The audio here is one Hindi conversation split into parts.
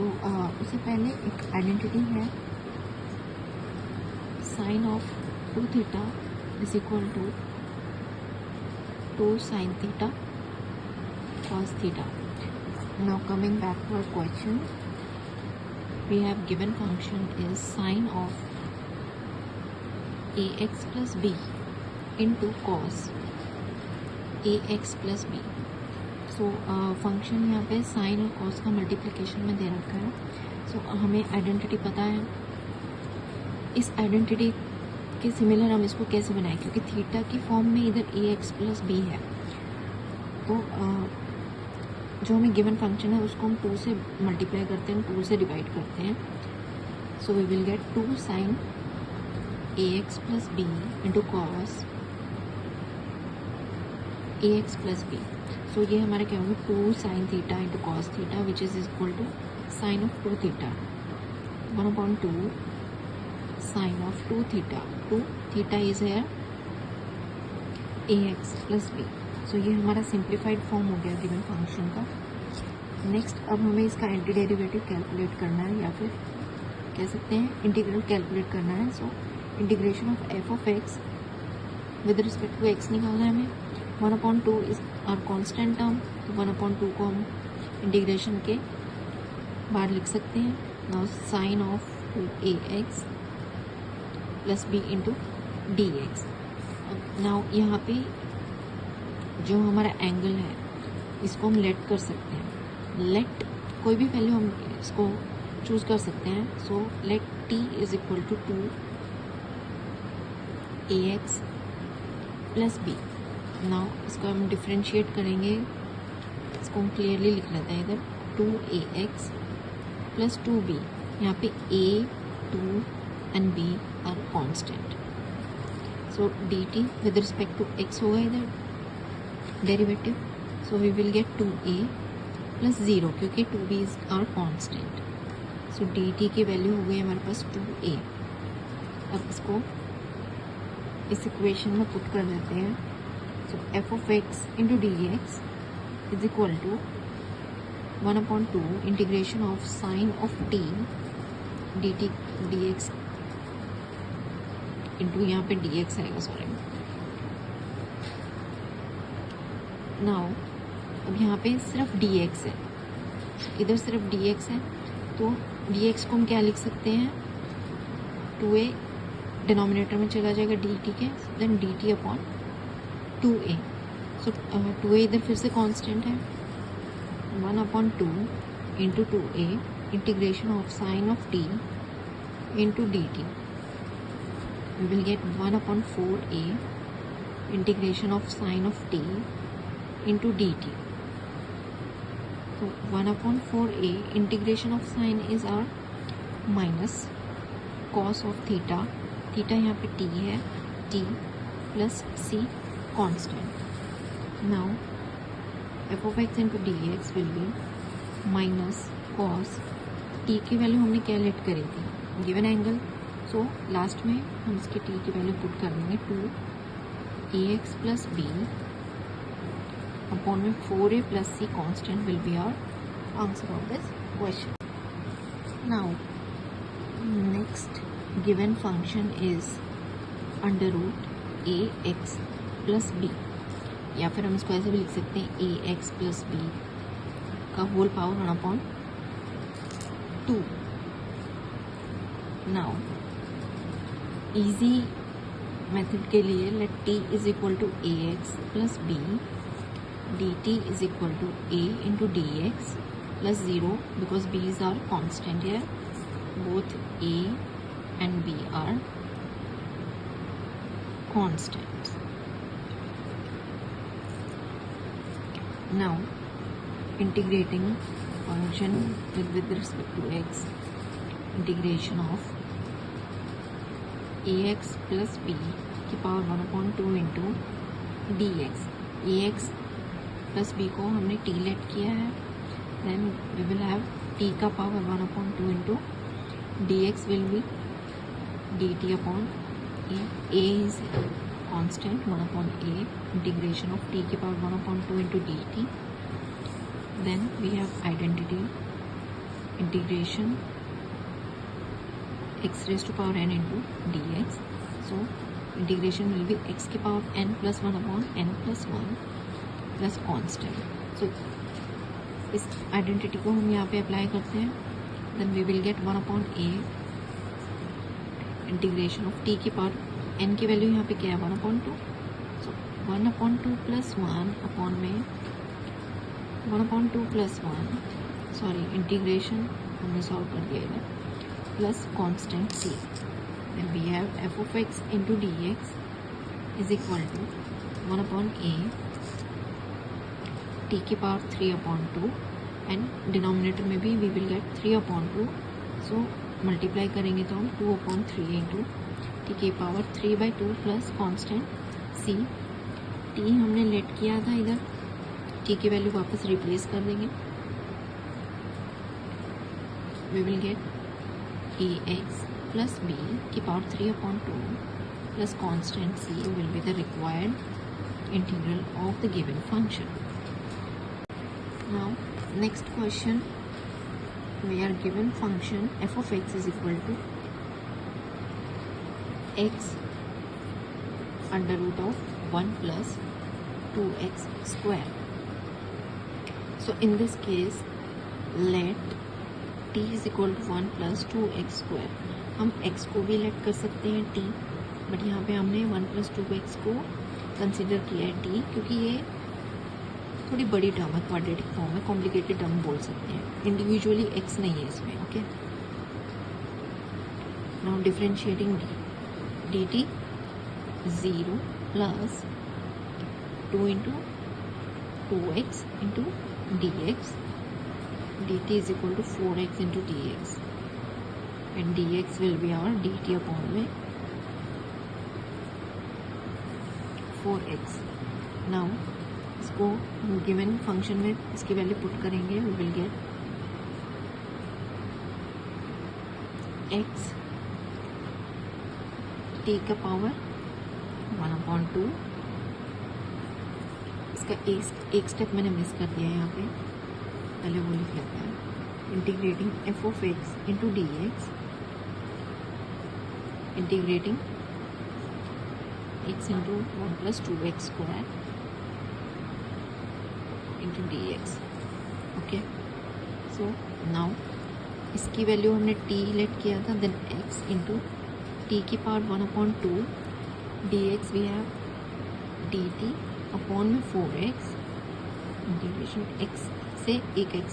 उससे पहले एक आइडेंटिटी है, sine of 2 theta is equal to 2 sin theta cos theta. Now coming back to our question, we have given function is sine of ax plus b into cos ax plus b. So function यहाँ पे साइन और कॉस का मल्टीप्लिकेशन में दे रखा है. सो हमें आइडेंटिटी पता है. इस आइडेंटिटी के सिमिलर हम इसको कैसे बनाएं, क्योंकि थीटा की फॉर्म में इधर ए एक्स प्लस बी है. तो जो हमें गिवन फंक्शन है उसको हम 2 से मल्टीप्लाई करते हैं, 2 से डिवाइड करते हैं. So we will get 2 sine A x plus B into cos A x plus B. So ये हमारा क्या होगा, 2 sine theta into cos theta which is equal to sine of 2 theta 1/2 sine of 2 theta. 2 theta is here A x plus B. So ये हमारा सिंप्लीफाइड फॉर्म हो गया गिवन फंक्शन का. नेक्स्ट अब हमें इसका एंटी डेरिवेटिव कैलकुलेट करना है, या फिर कह सकते हैं इंटीग्रल कैलकुलेट करना है. So integration of F of X with respect to X निकालना है हमें. 1/2 इज आर कॉन्स्टेंट टर्म, तो 1/2 को हम इंटीग्रेशन के बाहर लिख सकते हैं. Now sine of 2ax plus B into D X. Now यहाँ पे जो हमारा एंगल है इसको हम लेट कर सकते हैं. लेट कोई भी वैल्यू हम इसको चूज कर सकते हैं. So let t is equal to 2ax plus B. Now इसको हम डिफ्रेंशिएट करेंगे, इसको हम क्लियरली लिख लेते हैं इधर 2ax प्लस 2b. यहाँ पे a, 2 and b are constant. So dt with respect to x होगा इधर derivative. So we will get 2a plus 0 क्योंकि 2b are constant. So dt की वैल्यू हो गई हमारे पास 2a. अब इसको इस इक्वेशन में पुट कर देते हैं. So F of X into D x is equal to 1/2 integration of sine of T D T D X into यहाँ पे डी एक्स आएगा. सॉरी. नाउ अब यहाँ पे सिर्फ डी एक्स है, इधर सिर्फ डी एक्स है. तो डी एक्स को हम क्या लिख सकते हैं, 2a डिनोमिनेटर में चला जाएगा डी टी के, then d t upon 2a. So 2a इधर फिर से कांस्टेंट है. 1/2 into 2a integration of sine of t into d t. We will get 1/4a integration of sine of t into d t. तो 1/4a integration of sine is are minus cos of theta. Theta यहाँ पे t है, t plus c constant. Now f of x into dx will be minus cos t की वैल्यू हमने क्या लेट करी थी, गिवन एंगल. सो लास्ट में हम इसकी t की वैल्यू पुट कर देंगे 2ax प्लस b अपॉन में 4a plus c constant will be our answer of this question. Now next given function is under root ax plus b, या फिर हम इसको ऐसे भी लिख सकते हैं ए एक्स प्लस बी का whole power 1/2. Now easy method के लिए let t is equal to a x plus b d t is equal to a into D x plus 0 because b's are constant है. Both a and b are constant. Now integrating function with respect to x, integration of ax plus b की power 1/2 into D x. A x plus b को हमने t लेट किया है, then we will have t का power 1/2 into D x will be d t upon a is constant 1/a integration of t की power 1/2 into dt. Then we have identity integration x raised to power n into dx. So integration will be x की power n plus 1 upon n plus 1 plus constant. So इस आइडेंटिटी को हम यहाँ पे अप्लाई करते हैं. Then we will get 1 upon a integration of t की पावर n की वैल्यू यहाँ पे क्या है 1 upon 2. So 1 upon 2 plus 1 upon में 1 अपॉन 2 प्लस 1 सॉरी इंटीग्रेशन हमने सॉल्व कर दिया इधर plus constant c. Then we have f of x into D x is equal to 1 upon a t की पावर 3 अपॉन 2 एंड डिनोमिनेटर में भी we will get 3 upon 2. So multiply करेंगे तो हम 2 अपॉन 3 इंटू टी की power 3/2 plus constant c. t हमने लेट किया था इधर, t की वैल्यू वापस रिप्लेस कर देंगे. We will get ax plus b की power 3 upon 2 plus constant c will be the required integral of the given function. Now next question, we are given function f of x is equal to x under root of 1 plus 2x square. So in this case let t is equal to 1 plus 2x square. हम x को भी लेट कर सकते हैं t, बट यहाँ पे हमने 1 plus 2x को कंसिडर किया है t क्योंकि ये थोड़ी बड़ी टर्म है, क्वाड्रेटिक फॉर्म है, कॉम्प्लिकेटेड टर्म बोल सकते हैं. इंडिविजुअली x नहीं है इसमें. Okay, now differentiating d t 0 plus 2 into 2x into D x. D t is equal to 4x into D x and d x will be our d t upon में 4x. नाउ इसको गिवन फंक्शन में इसकी वैल्यू पुट करेंगे. We will get x t का पावर 1 अपॉन 2. इसका एक स्टेप मैंने मिस कर दिया यहाँ पे, पहले वो लिख लेते हैं. Integrating f of x into D x integrating x into 1 plus 2x square into D x. Okay, so now इसकी वैल्यू हमने t लेट किया था, देन x इंटू टी की power 1 upon 2 d x we have d t upon में 4x इंटीग्रेशन x से एक x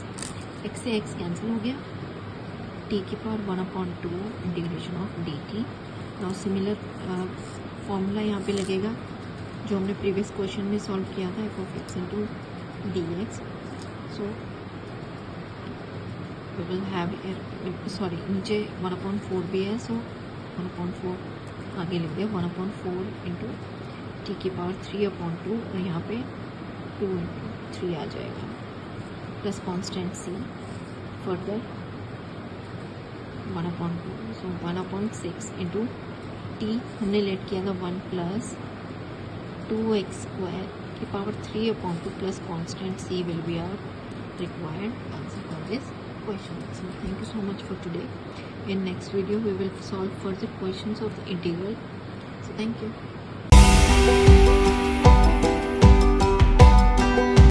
से x कैंसिल हो गया. t की power 1 upon 2 integration of D T. Now similar formula यहाँ पे लगेगा जो हमने प्रीवियस क्वेश्चन में सॉल्व किया था, f of x into dx. So we will have sorry नीचे 1/4 भी है, so 1/4 आगे लिख दिया 1/4 इंटू टी की पावर 3/2 और यहाँ पे 2 इंटू 3 आ जाएगा प्लस कॉन्स्टेंट c फर्दर 1/2. सो 1/6 इंटू टी हमने लेट किया था 1 प्लस 2x स्क्वायर की power 3/2 plus constant c will be our required answer for this question. So thank you so much for today. In next video we will solve further questions of the integral. So thank you.